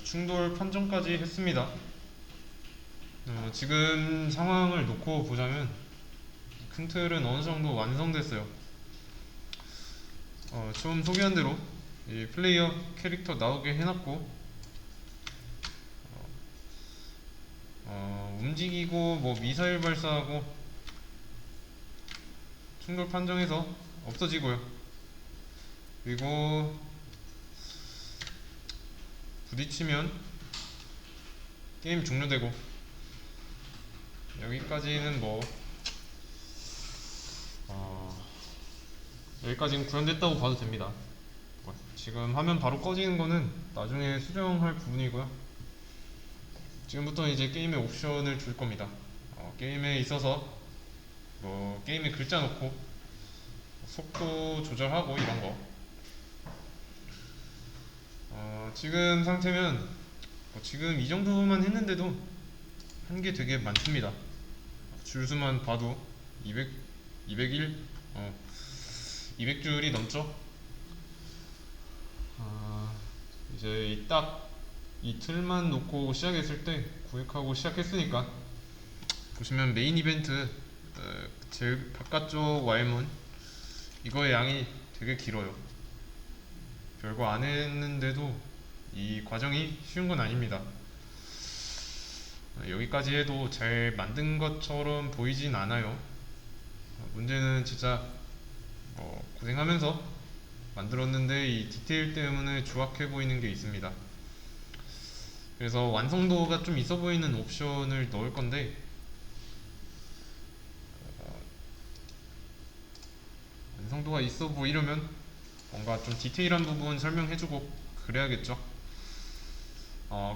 충돌 판정까지 했습니다. 지금 상황을 놓고 보자면 큰 틀은 어느 정도 완성됐어요. 처음 소개한 대로 이 플레이어 캐릭터 나오게 해놨고, 움직이고 뭐 미사일 발사하고 충돌 판정해서 없어지고요. 그리고 부딪히면 게임 종료되고, 여기까지는 여기까지는 구현됐다고 봐도 됩니다. 지금 화면 바로 꺼지는 거는 나중에 수정할 부분이고요. 지금부터 이제 게임에 옵션을 줄 겁니다. 게임에 있어서 게임에 글자 넣고 속도 조절하고 이런 거. 지금 상태면 지금 이 정도만 했는데도 한 게 되게 많습니다. 줄수만 봐도 201, 200줄이 넘죠. 이제 딱 이 틀만 놓고 시작했을 때 구획하고 시작했으니까, 보시면 메인 이벤트 제일 바깥쪽 와일문, 이거의 양이 되게 길어요. 별거 안 했는데도 이 과정이 쉬운 건 아닙니다. 여기까지 해도 잘 만든 것처럼 보이진 않아요. 문제는 진짜 고생하면서 만들었는데 이 디테일 때문에 조악해 보이는 게 있습니다. 그래서 완성도가 좀 있어 보이는 옵션을 넣을 건데, 완성도가 있어 보이려면 뭔가 좀 디테일한 부분 설명해주고 그래야겠죠.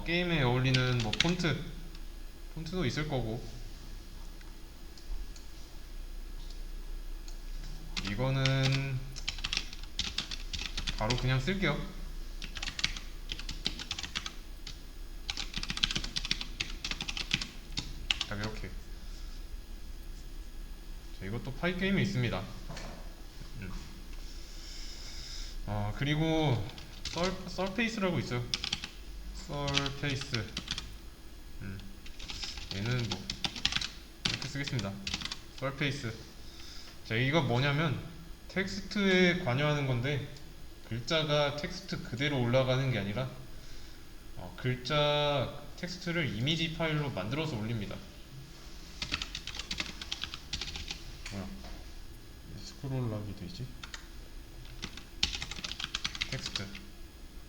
게임에 어울리는 폰트도 있을 거고, 이거는 바로 그냥 쓸게요. 딱 이렇게. 자, 이것도 파이 게임에 있습니다. 그리고 썰페이스라고 있어요. 썰페이스. 얘는 이렇게 쓰겠습니다. 썰페이스. 자, 이거 뭐냐면 텍스트에 관여하는 건데, 글자가 텍스트 그대로 올라가는 게 아니라 글자 텍스트를 이미지 파일로 만들어서 올립니다. 뭐야? 스크롤락이 되지?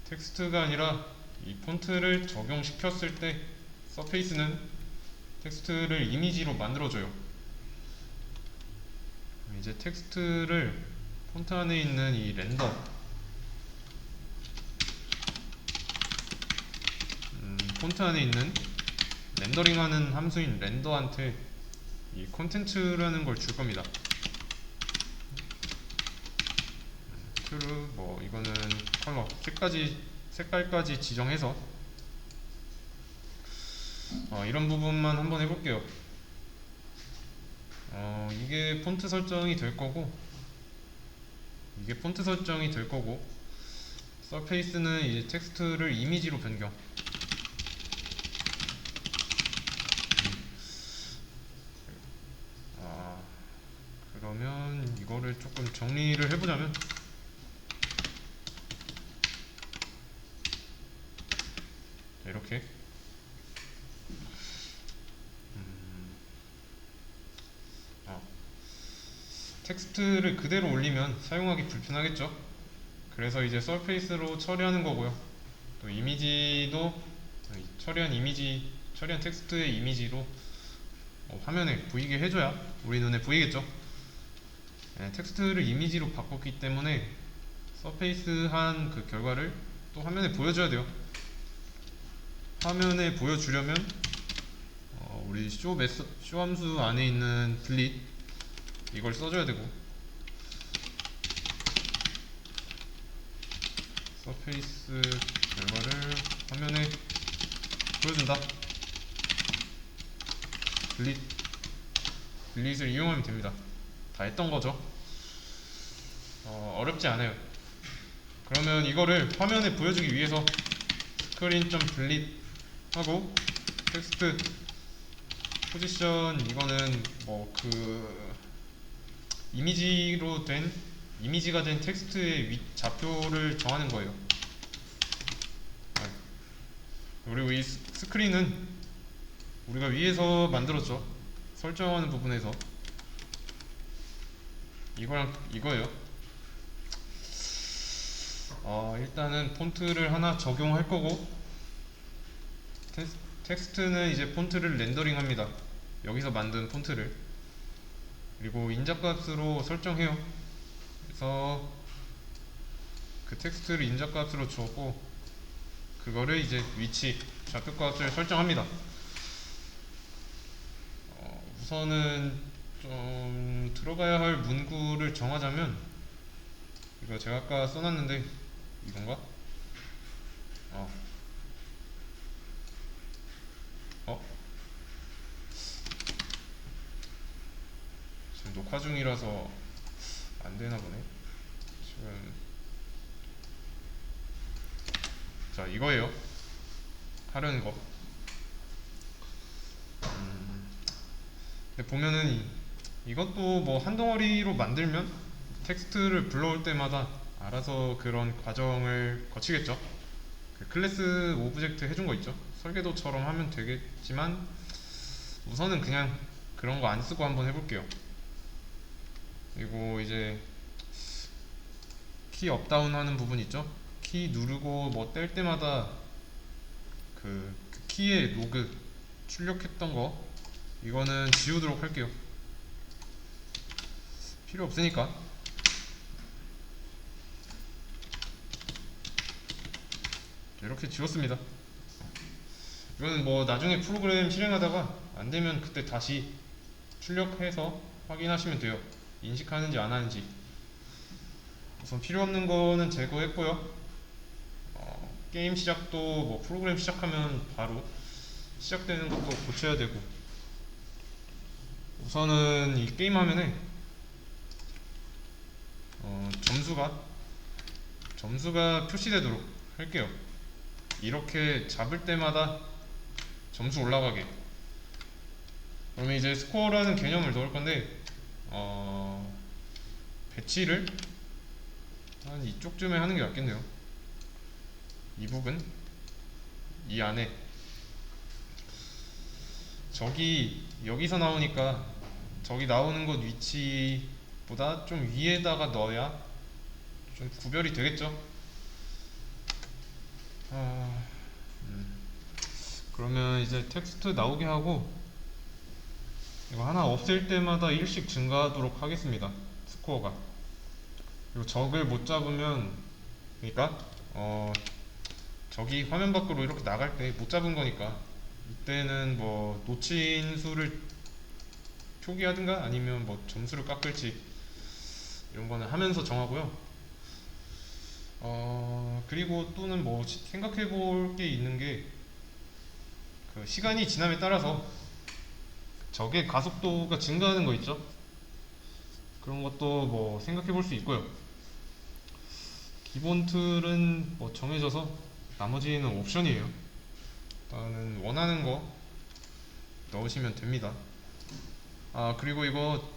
텍스트가 아니라 이 폰트를 적용시켰을 때 서페이스는 텍스트를 이미지로 만들어줘요. 이제 텍스트를 폰트 안에 있는 이 폰트 안에 있는 렌더링하는 함수인 렌더한테 이 콘텐츠라는 걸 줄 겁니다. 트루, 이거는 컬러, 색깔까지 지정해서 이런 부분만 한번 해볼게요. 이게 폰트 설정이 될 거고, 서페이스는 이제 텍스트를 이미지로 변경. 그러면 이거를 조금 정리를 해보자면, 이렇게 텍스트를 그대로 올리면 사용하기 불편하겠죠. 그래서 이제 서페이스로 처리하는 거고요. 또 이미지도 처리한 텍스트의 이미지로 화면에 보이게 해줘야 우리 눈에 보이겠죠. 네, 텍스트를 이미지로 바꿨기 때문에 서페이스한 그 결과를 또 화면에 보여줘야 돼요. 화면에 보여주려면 우리 쇼 함수 안에 있는 delete 이걸 써줘야 되고, 서페이스 결과를 화면에 보여준다. delete 을 이용하면 됩니다. 다 했던 거죠. 어렵지 않아요. 그러면 이거를 화면에 보여주기 위해서 스크린 점 블릿 하고 텍스트 포지션, 이거는 뭐 그 이미지가 된 텍스트의 좌표를 정하는 거예요. 그리고 이 스크린은 우리가 위에서 만들었죠. 설정하는 부분에서 이거랑 이거예요. 일단은 폰트를 하나 적용할 거고, 텍스트는 이제 폰트를 렌더링 합니다. 여기서 만든 폰트를. 그리고 인자값으로 설정해요. 그래서 그 텍스트를 인자값으로 주었고, 그거를 이제 위치, 좌표값을 설정합니다. 우선은 좀 들어가야 할 문구를 정하자면, 이거 제가 아까 써놨는데 이건가? 어, 어? 지금 녹화 중이라서 안 되나 보네. 지금 자, 이거예요. 하려는 거. 근데 보면은 이것도 뭐 한 덩어리로 만들면 텍스트를 불러올 때마다 알아서 그런 과정을 거치겠죠. 그 클래스 오브젝트 해준 거 있죠. 설계도처럼 하면 되겠지만 우선은 그냥 그런 거 안 쓰고 한번 해볼게요. 그리고 이제 키 업다운 하는 부분 있죠. 키 누르고 뭐 뗄 때마다 그 키의 로그 출력했던 거, 이거는 지우도록 할게요. 필요 없으니까. 이렇게 지웠습니다. 이거는 뭐 나중에 프로그램 실행하다가 안 되면 그때 다시 출력해서 확인하시면 돼요. 인식하는지 안 하는지. 우선 필요 없는 거는 제거했고요. 게임 시작도 뭐 프로그램 시작하면 바로 시작되는 것도 고쳐야 되고, 우선은 이 게임 화면에 점수가 표시되도록 할게요. 이렇게 잡을 때마다 점수 올라가게. 그러면 이제 스코어라는 개념을 넣을 건데, 배치를 한 이쪽쯤에 하는 게 낫겠네요. 이 부분, 이 안에. 저기 여기서 나오니까 저기 나오는 곳 위치보다 좀 위에다가 넣어야 좀 구별이 되겠죠. 그러면 이제 텍스트 나오게 하고, 이거 하나 없앨 때마다 1씩 증가하도록 하겠습니다. 스코어가. 그리고 적을 못 잡으면, 그러니까 적이 화면 밖으로 이렇게 나갈 때 못 잡은 거니까, 이때는 뭐 놓친 수를 표기하든가 아니면 뭐 점수를 깎을지 이런 거는 하면서 정하고요. 그리고 또는 뭐 생각해 볼 게 있는 게, 그 시간이 지남에 따라서 적의 가속도가 증가하는 거 있죠. 그런 것도 뭐 생각해 볼 수 있고요. 기본 틀은 뭐 정해져서 나머지는 옵션이에요. 일단은 원하는 거 넣으시면 됩니다. 그리고 이거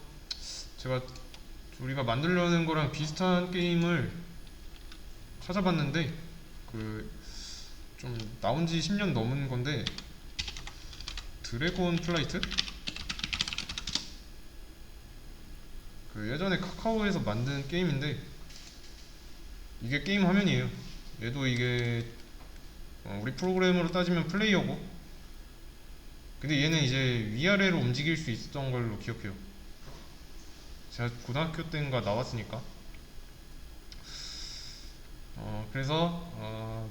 제가 우리가 만들려는 거랑 비슷한 게임을 찾아봤는데, 그 좀 나온 지 10년 넘은 건데, 드래곤 플라이트? 그 예전에 카카오에서 만든 게임인데, 이게 게임 화면이에요. 얘도 이게 우리 프로그램으로 따지면 플레이어고, 근데 얘는 이제 위아래로 움직일 수 있었던 걸로 기억해요. 제가 고등학교 때인가 나왔으니까. 그래서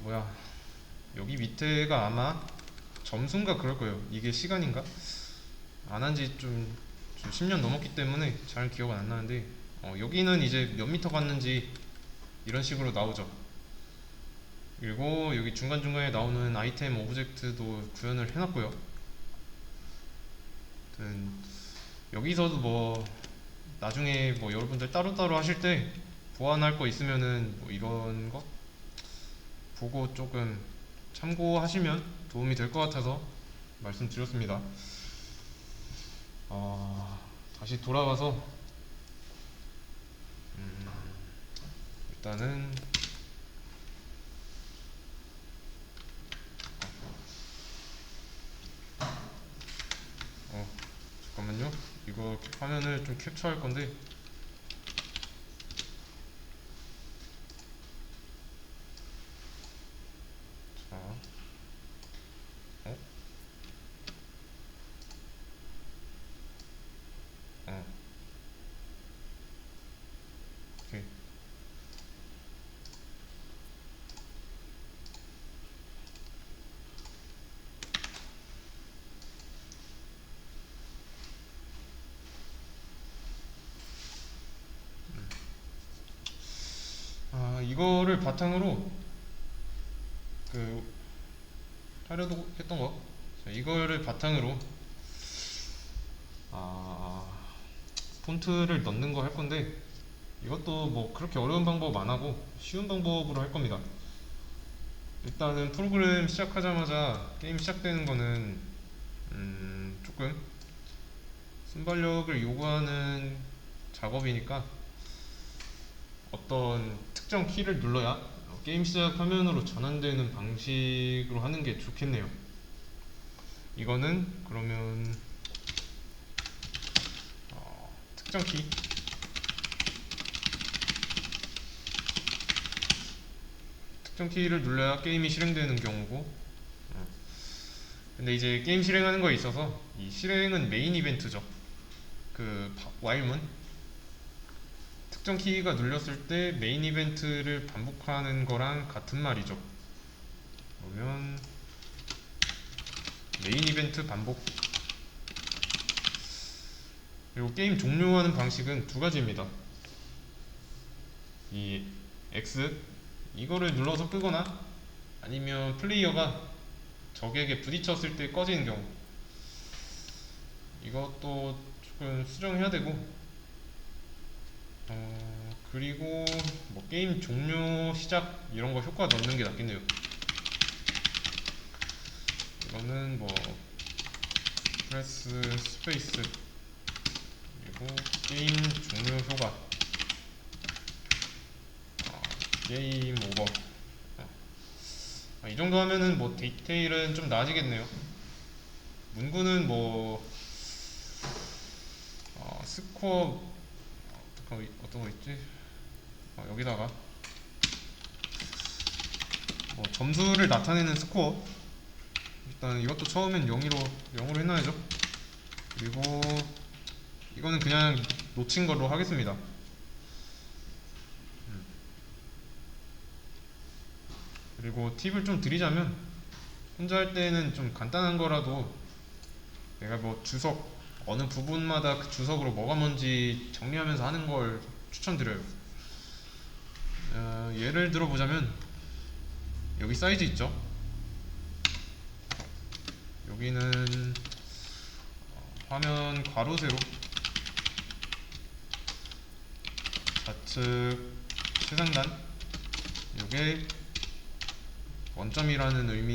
여기 밑에가 아마 점수인가 그럴 거예요. 이게 시간인가? 안 한 지 좀 10년 넘었기 때문에 잘 기억은 안 나는데, 여기는 이제 몇 미터 갔는지 이런 식으로 나오죠. 그리고 여기 중간중간에 나오는 아이템 오브젝트도 구현을 해놨고요. 여기서도 뭐 나중에 뭐 여러분들 따로따로 하실 때 보완할 거 있으면은 뭐 이런 거 보고 조금 참고하시면 도움이 될 것 같아서 말씀드렸습니다. 다시 돌아와서 일단은 잠깐만요. 이거 화면을 좀 캡처할 건데 자, 어? 어, 오케이. 이거를 바탕으로 그 하려고 했던 거. 자, 이거를 바탕으로 아, 폰트를 넣는 거 할 건데 이것도 뭐 그렇게 어려운 방법 안 하고 쉬운 방법으로 할 겁니다. 일단은 프로그램 시작하자마자 게임 시작되는 거는 조금 순발력을 요구하는 작업이니까 어떤 특정 키를 눌러야 게임 시작 화면으로 전환되는 방식으로 하는 게 좋겠네요. 이거는 그러면 특정 키 특정 키를 눌러야 게임이 실행되는 경우고 근데 이제 게임 실행하는 거에 있어서 이 실행은 메인 이벤트죠. 그 while문 특정 키가 눌렸을 때 메인 이벤트를 반복하는 거랑 같은 말이죠. 그러면 메인 이벤트 반복 그리고 게임 종료하는 방식은 두 가지입니다. 이 X 이거를 눌러서 끄거나 아니면 플레이어가 적에게 부딪혔을 때 꺼지는 경우 이것도 조금 수정해야 되고 그리고 뭐 게임 종료 시작 이런 거 효과 넣는 게 낫겠네요. 이거는 뭐 프레스 스페이스 그리고 게임 종료 효과 게임 오버 이 정도 하면은 뭐 디테일은 좀 나아지겠네요. 문구는 뭐 스코어 어떤 거 있지? 여기다가 뭐 점수를 나타내는 스코어 일단 이것도 처음엔 0으로 해놔야죠. 그리고 이거는 그냥 놓친 걸로 하겠습니다. 그리고 팁을 좀 드리자면 혼자 할 때는 좀 간단한 거라도 내가 뭐 주석 어느 부분마다 그 주석으로 뭐가 뭔지 정리하면서 하는 걸 추천드려요. 예를 들어 보자면 여기 사이즈 있죠? 여기는 화면 괄호 세로 좌측 최상단 이게 원점이라는 의미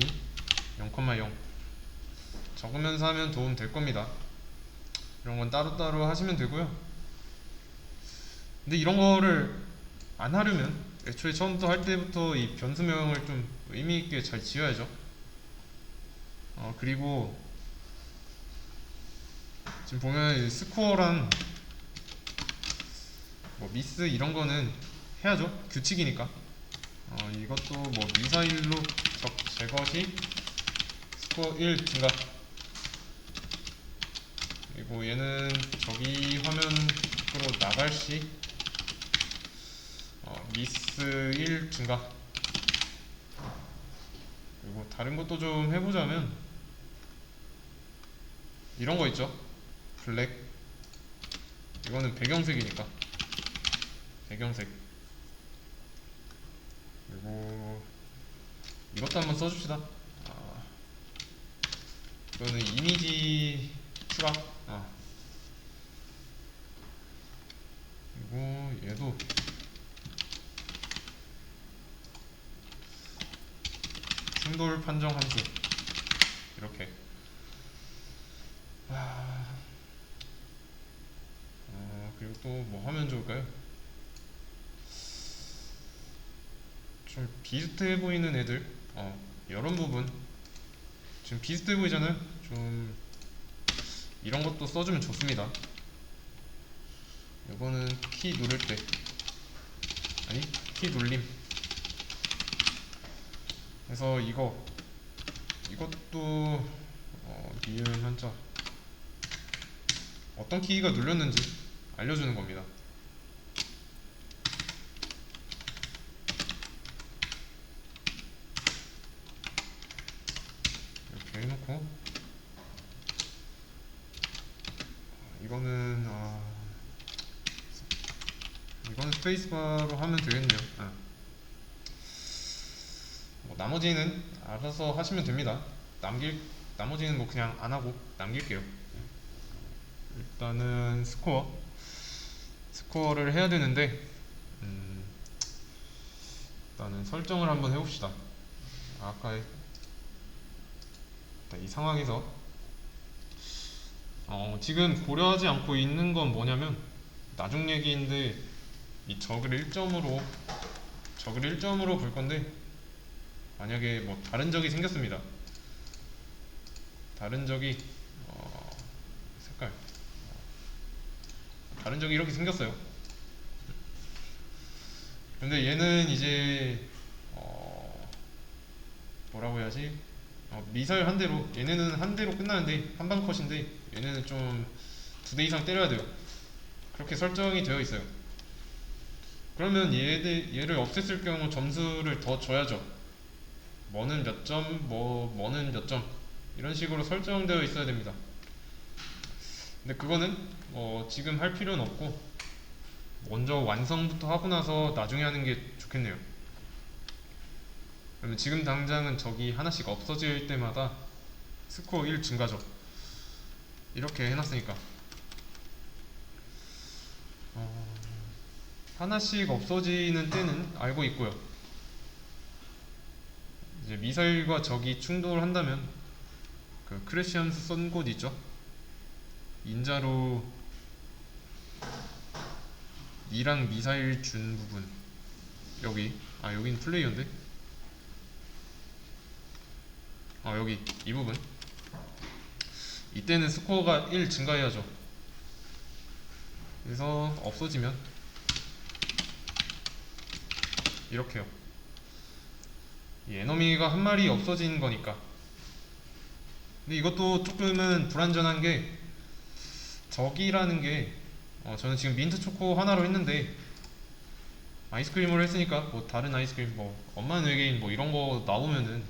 0,0 적으면서 하면 도움 될 겁니다. 이런 건 따로따로 하시면 되고요. 근데 이런 거를 안 하려면 애초에 처음부터 할 때부터 이 변수명을 좀 의미 있게 잘 지어야죠. 그리고 지금 보면 스코어랑 뭐 미스 이런 거는 해야죠. 규칙이니까. 이것도 뭐 미사일로 적 제거 시 스코어 1 증가. 그리고 얘는 저기 화면 밖으로 나갈 시 미스 1 증가. 그리고 다른 것도 좀 해보자면 이런 거 있죠. 블랙 이거는 배경색이니까 배경색. 그리고 이것도 한번 써줍시다. 이거는 이미지 추락. 그리고 얘도 충돌 판정 함수 이렇게. 그리고 또 뭐 하면 좋을까요? 좀 비슷해 보이는 애들, 이런 부분 지금 비슷해 보이잖아요. 좀 이런 것도 써주면 좋습니다. 이거는 키 누를 때, 아니 키 눌림. 그래서 이것도 니은 한자 어떤 키가 눌렸는지 알려주는 겁니다. 이렇게 해놓고 이거는 스페이스바로 하면 되겠네요. 뭐 나머지는 알아서 하시면 됩니다. 나머지는 뭐 그냥 안 하고 남길게요. 일단은 스코어를 해야 되는데, 일단은 설정을 한번 해봅시다. 아까 이 상황에서 지금 고려하지 않고 있는 건 뭐냐면, 나중 얘기인데 이 적을 1점으로 볼 건데, 만약에 뭐 다른 적이 생겼습니다. 다른 적이 색깔 다른 적이 이렇게 생겼어요. 근데 얘는 이제 뭐라고 해야지, 미사일 한 대로, 얘네는 한 대로 끝나는데 한 방 컷인데 얘네는 좀 2대 이상 때려야 돼요. 그렇게 설정이 되어 있어요. 그러면 얘를 없앴을 경우 점수를 더 줘야죠. 뭐는 몇 점, 뭐는 몇 점, 이런 식으로 설정되어 있어야 됩니다. 근데 그거는 지금 할 필요는 없고, 먼저 완성부터 하고 나서 나중에 하는 게 좋겠네요. 그러면 지금 당장은 적이 하나씩 없어질 때마다 스코어 1 증가죠. 이렇게 해놨으니까 하나씩 없어지는 때는 알고 있고요. 이제 미사일과 적이 충돌한다면 그 크레시언스 쏜 곳 있죠? 인자로 이랑 미사일 준 부분, 여긴 플레이어인데, 여기 이 부분, 이때는 스코어가 1 증가해야죠. 그래서 없어지면 이렇게요. 이 에너미가 한 마리 없어진 거니까. 근데 이것도 조금은 불안전한 게, 적이라는 게 저는 지금 민트 초코 하나로 했는데 아이스크림으로 했으니까 뭐 다른 아이스크림, 뭐 엄마는 외계인 뭐 이런 거 나오면은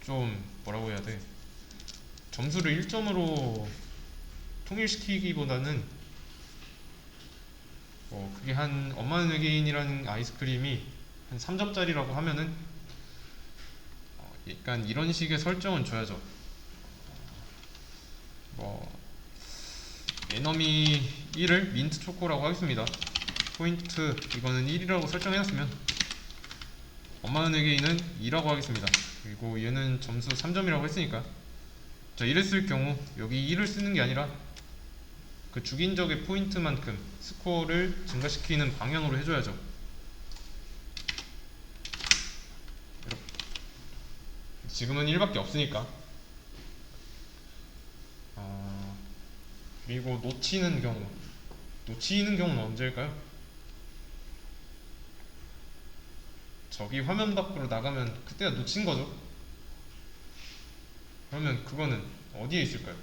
좀 뭐라고 해야 돼, 점수를 1점으로 통일시키기보다는 그게 한 엄마는 외계인이라는 아이스크림이 한 3점짜리라고 하면은 약간 이런 식의 설정은 줘야죠. 뭐 에너미 1을 민트 초코라고 하겠습니다. 포인트 이거는 1이라고 설정해놨으면 엄마는 외계인은 2라고 하겠습니다. 그리고 얘는 점수 3점이라고 했으니까, 자, 이랬을 경우 여기 1을 쓰는 게 아니라 그 죽인 적의 포인트만큼 스코어를 증가시키는 방향으로 해줘야죠. 이렇게. 지금은 1밖에 없으니까. 그리고 놓치는 경우는 언제일까요? 적이 화면 밖으로 나가면 그때가 놓친 거죠. 그러면 그거는 어디에 있을까요?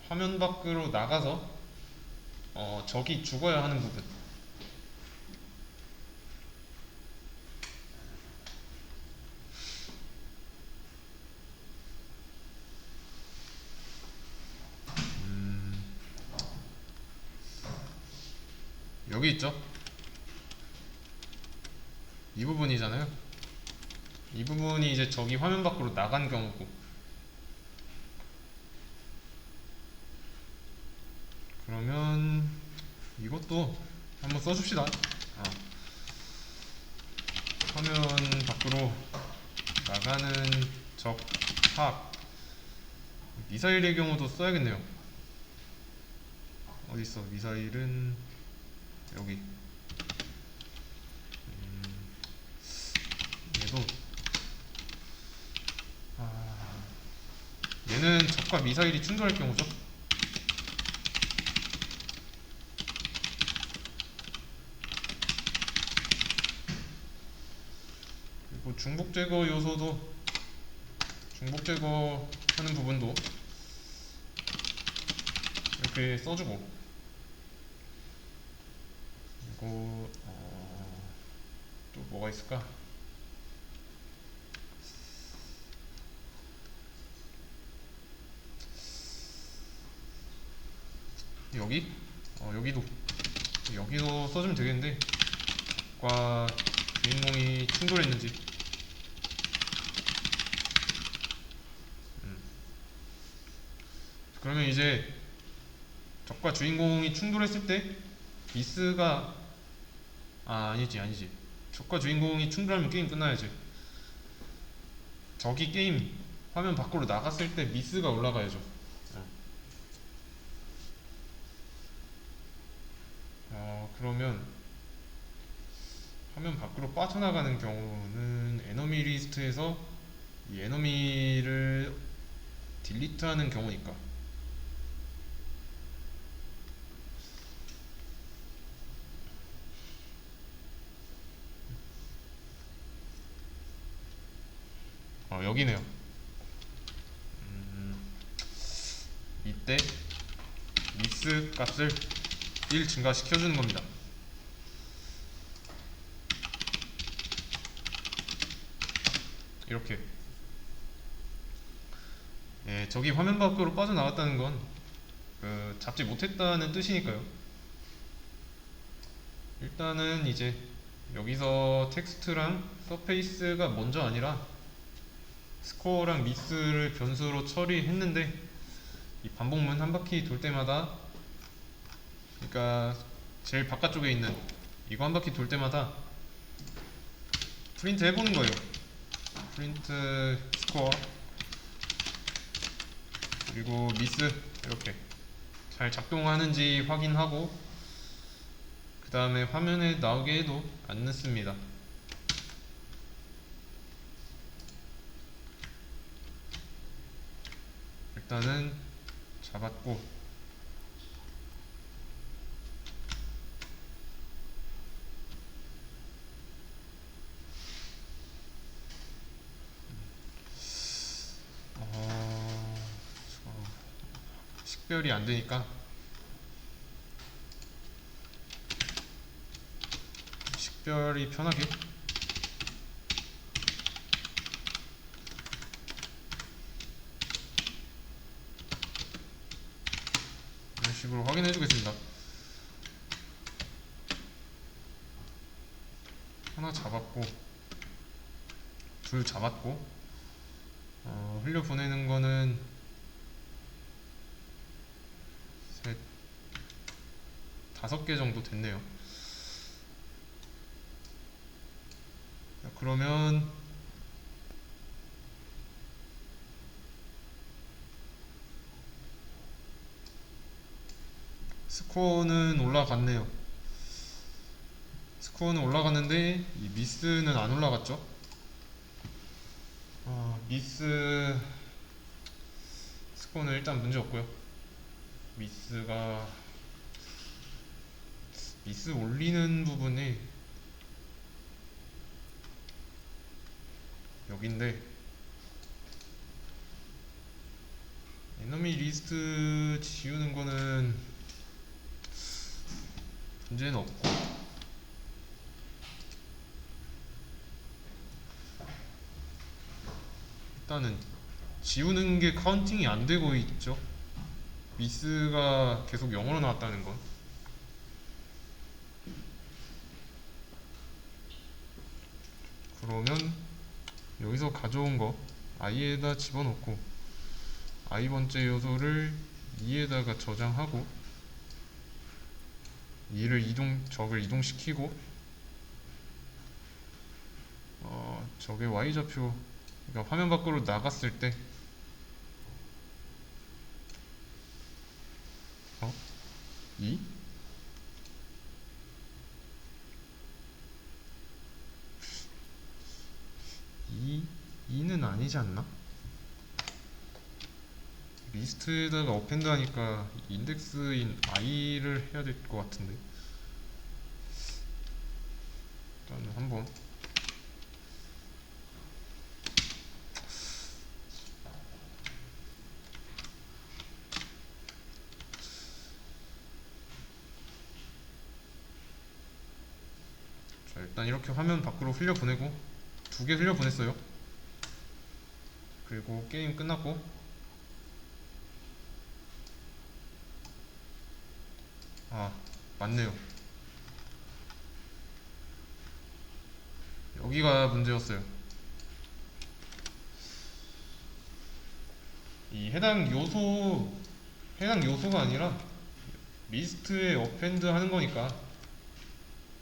화면 밖으로 나가서 적이 죽어야 하는 부분. 여기 있죠? 이 부분이잖아요. 이 부분이 이제 적이 화면 밖으로 나간 경우고, 그러면 이것도 한번 써줍시다. 화면 밖으로 나가는 적 파악. 미사일의 경우도 써야겠네요. 어딨어? 미사일은 여기. 얘도 얘는 적과 미사일이 충돌할 경우죠. 그리고 중복 제거 요소도, 중복 제거하는 부분도 이렇게 써주고. 그리고 또 뭐가 있을까? 여기? 여기도 써주면 되겠는데, 과 주인공이 충돌했는지. 그러면 이제 적과 주인공이 충돌했을 때 미스가, 아니지, 적과 주인공이 충돌하면 게임 끝나야지. 적이 게임 화면 밖으로 나갔을 때 미스가 올라가야죠. 그러면 화면 밖으로 빠져나가는 경우는 에너미 리스트에서 이 에너미를 딜리트하는 경우니까. 여기네요. 이때 미스 값을 1 증가시켜주는 겁니다. 이렇게. 예, 적이 화면 밖으로 빠져나갔다는 건 잡지 못했다는 뜻이니까요. 일단은 이제 여기서 텍스트랑 서페이스가 먼저 아니라 스코어랑 미스를 변수로 처리했는데, 이 반복문 한 바퀴 돌 때마다, 그러니까 제일 바깥쪽에 있는 이거 한 바퀴 돌 때마다 프린트 해보는 거예요. 프린트 스코어 그리고 미스, 이렇게 잘 작동하는지 확인하고 그 다음에 화면에 나오게 해도 안 넣습니다. 일단은 잡았고, 식별이 안 되니까 식별이 편하게 이런 식으로 확인해 주겠습니다. 하나 잡았고, 둘 잡았고, 흘려보내는 거는 셋, 5개 정도 됐네요. 그러면 스코어는 올라갔네요. 스코어는 올라갔는데 이 미스는 안 올라갔죠. 미스 스코어는 일단 문제 없고요. 미스 올리는 부분이 여긴데, 에너미 리스트 지우는 거는 문제는 없고, 일단은 지우는 게 카운팅이 안 되고 있죠. 미스가 계속 0으로 나왔다는 건. 그러면 여기서 가져온 거 i에다 집어넣고 i 번째 요소를 2에다가 저장하고 2를 적을 이동시키고 적의 y좌표 그러니까 화면 밖으로 나갔을 때 어? 2? 2는 아니지 않나? 리스트에다가 어펜드 하니까 인덱스인 i를 해야 될 것 같은데. 일단 한번 자, 일단 이렇게 화면 밖으로 흘려보내고, 2개 흘려보냈어요. 그리고 게임 끝났고, 아 맞네요, 여기가 문제였어요. 이 해당 요소가 아니라 리스트에 어펜드 하는 거니까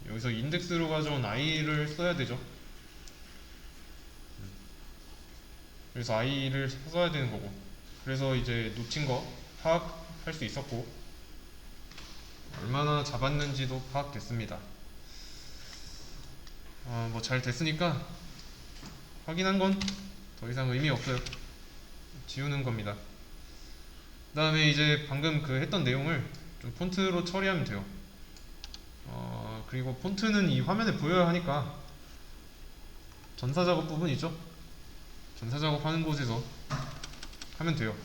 여기서 인덱스로 가져온 i를 써야 되죠. 그래서 i를 써야 되는 거고, 그래서 이제 놓친 거 파악할 수 있었고, 얼마나 잡았는지도 파악됐습니다. 뭐 잘 됐으니까 확인한 건 더 이상 의미 없어요. 지우는 겁니다. 그 다음에 이제 방금 그 했던 내용을 좀 폰트로 처리하면 돼요. 그리고 폰트는 이 화면에 보여야 하니까 전사작업 부분 있죠? 전사작업 하는 곳에서 하면 돼요.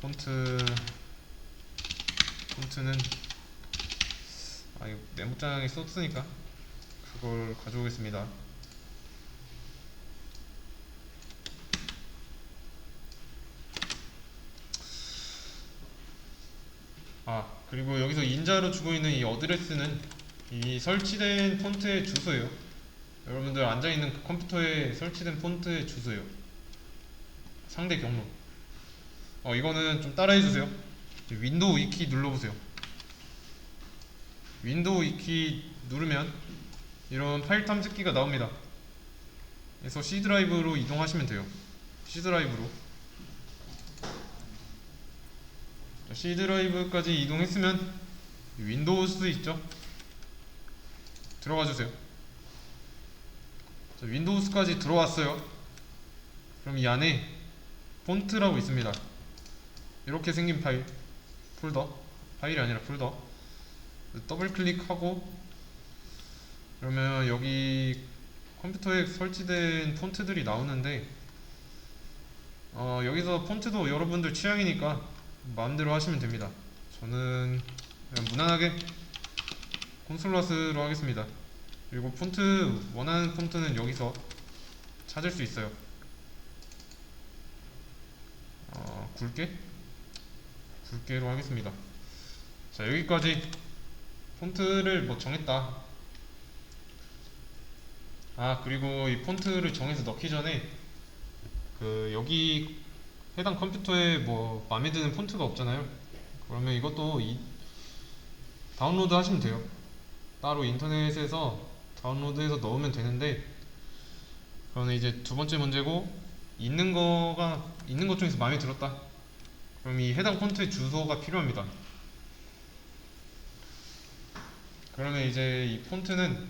폰트는 이거 메모장에 썼으니까 그걸 가져오겠습니다. 그리고 여기서 인자로 주고 있는 이 어드레스는 이 설치된 폰트의 주소예요. 여러분들 앉아있는 그 컴퓨터에 설치된 폰트의 주소예요. 상대 경로. 이거는 좀 따라해주세요. 윈도우 2키 눌러보세요. 윈도우 2키 누르면 이런 파일 탐색기가 나옵니다. 그래서 C 드라이브로 이동하시면 돼요. C 드라이브로. C 드라이브까지 이동했으면 윈도우스 있죠? 들어가 주세요. 자, 윈도우스까지 들어왔어요. 그럼 이 안에 폰트라고 있습니다. 이렇게 생긴 파일이 아니라 폴더. 더블 클릭하고, 그러면 여기 컴퓨터에 설치된 폰트들이 나오는데, 여기서 폰트도 여러분들 취향이니까 마음대로 하시면 됩니다. 저는 그냥 무난하게 콘솔라스로 하겠습니다. 그리고 원하는 폰트는 여기서 찾을 수 있어요. 굵게로 하겠습니다. 자, 여기까지 폰트를 뭐 정했다. 그리고 이 폰트를 정해서 넣기 전에 여기 해당 컴퓨터에 뭐 마음에 드는 폰트가 없잖아요. 그러면 이것도 다운로드 하시면 돼요. 따로 인터넷에서 다운로드해서 넣으면 되는데, 그거는 이제 두 번째 문제고, 있는 것 중에서 마음에 들었다. 그럼 이 해당 폰트의 주소가 필요합니다. 그러면 이제 이 폰트는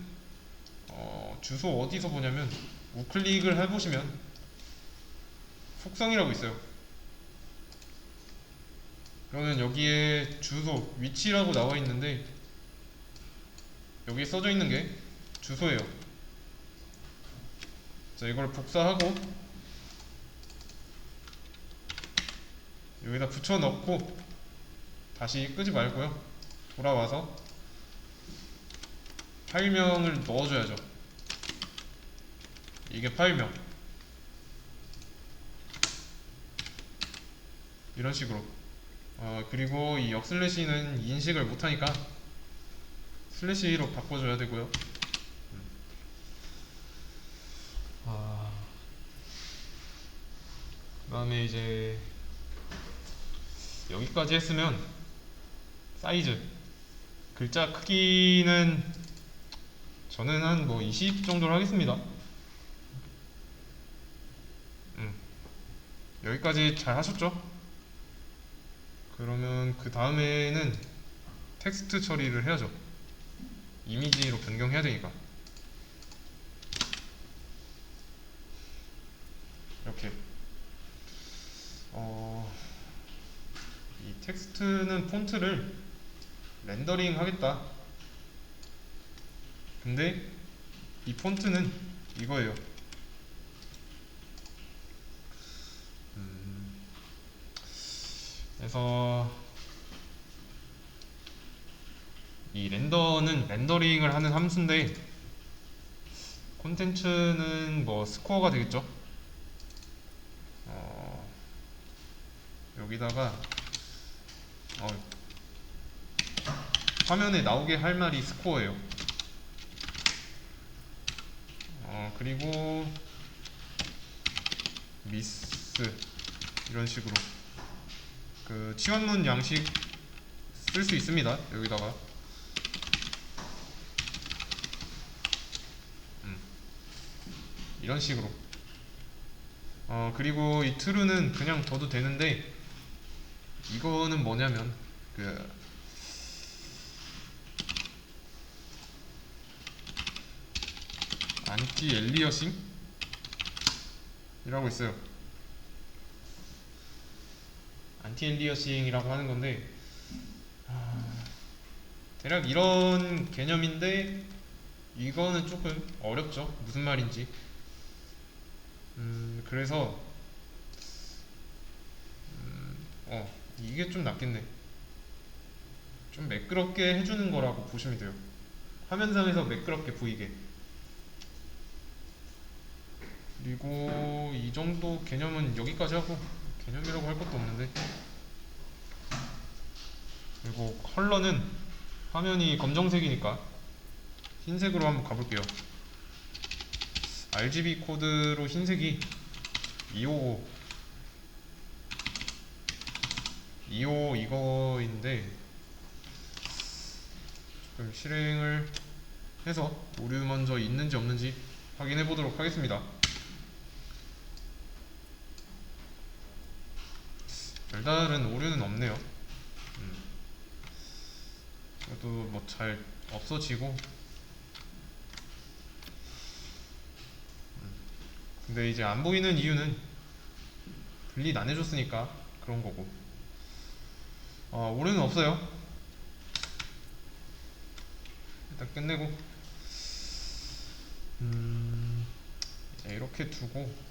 주소 어디서 보냐면, 우클릭을 해보시면 속성이라고 있어요. 그러면 여기에 주소, 위치라고 나와 있는데, 여기에 써져 있는 게 주소예요. 자, 이걸 복사하고 여기다 붙여 넣고, 다시 끄지 말고요, 돌아와서 파일명을 넣어줘야죠. 이게 파일명. 이런 식으로. 그리고 이 역슬래시는 인식을 못하니까 슬래시로 바꿔줘야 되고요. 그 다음에 이제 여기까지 했으면 사이즈, 글자 크기는 저는 한 뭐 20 정도로 하겠습니다. 여기까지 잘 하셨죠? 그러면 그 다음에는 텍스트 처리를 해야죠. 이미지로 변경해야 되니까. 이렇게 이 텍스트는 폰트를 렌더링 하겠다. 근데 이 폰트는 이거예요. 그래서 이 렌더는 렌더링을 하는 함수인데 콘텐츠는 뭐 스코어가 되겠죠. 여기다가 화면에 나오게 할 말이 스코어예요. 그리고 미스 이런 식으로 그 치환문 양식 쓸 수 있습니다. 여기다가 이런 식으로 그리고 이 true는 그냥 둬도 되는데 이거는 뭐냐면 그 안티 엘리어싱 이라고 있어요. 안티 엘리어싱이라고 하는 건데 대략 이런 개념인데 이거는 조금 어렵죠. 무슨 말인지. 그래서 이게 좀 낫겠네. 좀 매끄럽게 해주는 거라고 보시면 돼요. 화면상에서 매끄럽게 보이게. 그리고 이 정도 개념은 여기까지 하고 개념이라고 할 것도 없는데. 그리고 컬러는 화면이 검정색이니까 흰색으로 한번 가볼게요. RGB 코드로 흰색이 255 이거인데 조금 실행을 해서 오류 먼저 있는지 없는지 확인해 보도록 하겠습니다. 별다른 오류는 없네요. 그래도 뭐 잘 없어지고. 근데 이제 안 보이는 이유는 분리 안 해줬으니까 그런 거고. 오류는 없어요. 일단 끝내고 이렇게 두고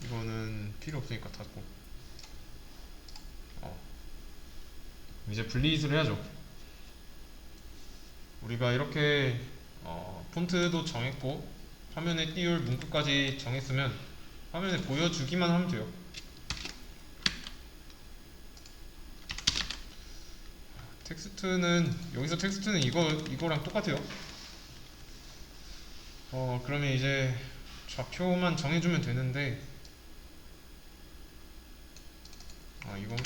이거는 필요 없으니까 닫고 이제 분리를 해야죠. 우리가 이렇게 폰트도 정했고 화면에 띄울 문구까지 정했으면 화면에 보여주기만 하면 돼요. 텍스트는 여기서 텍스트는 이거랑 똑같아요. 그러면 이제 좌표만 정해주면 되는데 이건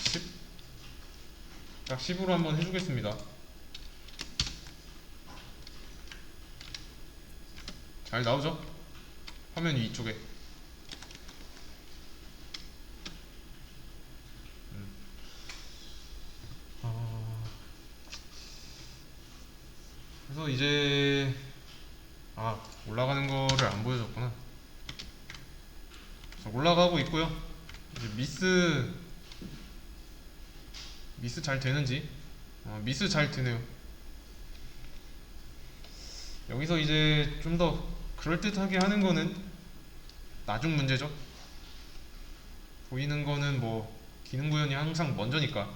10? 딱 10으로 한번 해주겠습니다. 잘 나오죠? 화면 위쪽에. 그래서 이제 올라가는 거를 안 보여줬구나. 올라가고 있고요. 이제 미스 잘 되는지. 미스 잘 되네요. 여기서 이제 좀 더 그럴듯하게 하는 거는 나중 문제죠. 보이는 거는 뭐 기능 구현이 항상 먼저니까.